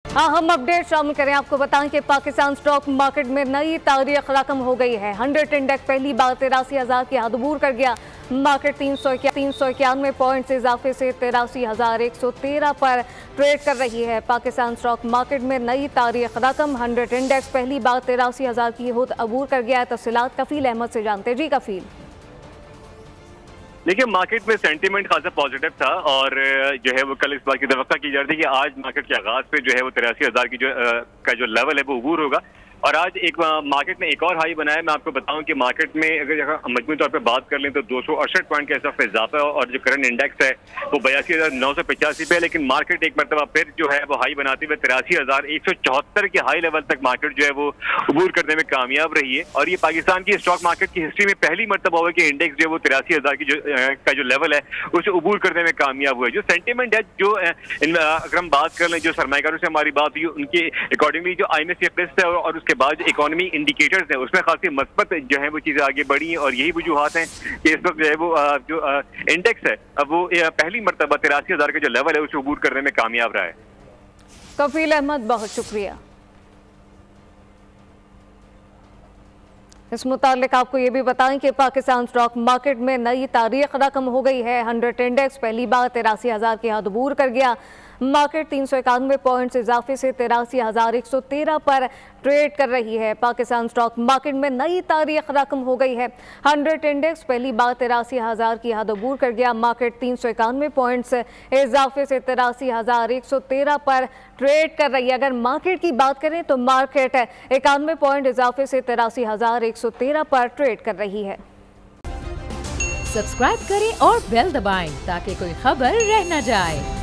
अहम अपडेट शामिल करें। आपको बताएं कि पाकिस्तान स्टॉक मार्केट में नई तारीख रकम हो गई है। 100 इंडेक्स पहली बार 83,000 की हद अबूर कर गया। मार्केट 391 पॉइंट से इजाफे से 83,113 पर ट्रेड कर रही है। पाकिस्तान स्टॉक मार्केट में नई तारीख रकम 100 इंडेक्स पहली बार 83,000 की हद अबूर कर गया है। तफसीलात कफील अहमद से जानते जी। कफील, देखिए, मार्केट में सेंटीमेंट खासा पॉजिटिव था और जो है वो कल इस बात की तवक्का की जा रही थी कि आज मार्केट के आगाज पे जो है वो 83,000 की जो लेवल है वो अबूर होगा। और आज एक मार्केट ने एक और हाई बनाया। मैं आपको बताऊं कि मार्केट में अगर मजमूई तौर पे बात कर लें तो 268 पॉइंट के हिसाब से इजाफा है और जो करंट इंडेक्स है वो 82,985 पे है। लेकिन मार्केट एक मरतबा फिर जो है वो हाई बनाते हुए 83,174 के हाई लेवल तक मार्केट जो है वो अबूर करने में कामयाब रही है। और ये पाकिस्तान की स्टॉक मार्केट की हिस्ट्री में पहली मरतबा हुआ कि इंडेक्स जो है वो 83,000 की जो लेवल है उसे अबूर करने में कामयाब हुआ है। जो सेंटीमेंट है, जो अगर हम बात कर लें, जो सरमायाकारों से हमारी बात हुई उनके अकॉर्डिंगली जो IMF लिस्ट है और के बाद इकोनॉमी इंडिकेटर्स है उसमें खासी मस्बत जो है वो चीजें आगे बढ़ी हैं। और यही वजूहात हैं कि इस वक्त जो है वो जो इंडेक्स है अब वो पहली मरतबा 83,000 का जो लेवल है उसे अबूर करने में कामयाब रहा है। कफील अहमद, बहुत शुक्रिया। इस मुतालिक आपको ये भी बताएं कि पाकिस्तान स्टॉक मार्केट में नई तारीख रकम हो गई है। 100 इंडेक्स पहली बार 83,000 की हद अबूर कर गया। मार्केट 391 पॉइंट्स इजाफे से 83,113 पर ट्रेड कर रही है। पाकिस्तान स्टॉक मार्केट में नई तारीख रकम हो गई है। 100 इंडेक्स पहली बार 83,000 की हद अबूर कर गया। मार्केट 391 पॉइंट्स इजाफे से 83,113 पर ट्रेड कर रही है। अगर मार्केट की बात करें तो मार्केट 91 पॉइंट इजाफे से 83,113 पर ट्रेड कर रही है। सब्सक्राइब करें और बेल दबाएं ताकि कोई खबर रह न जाए।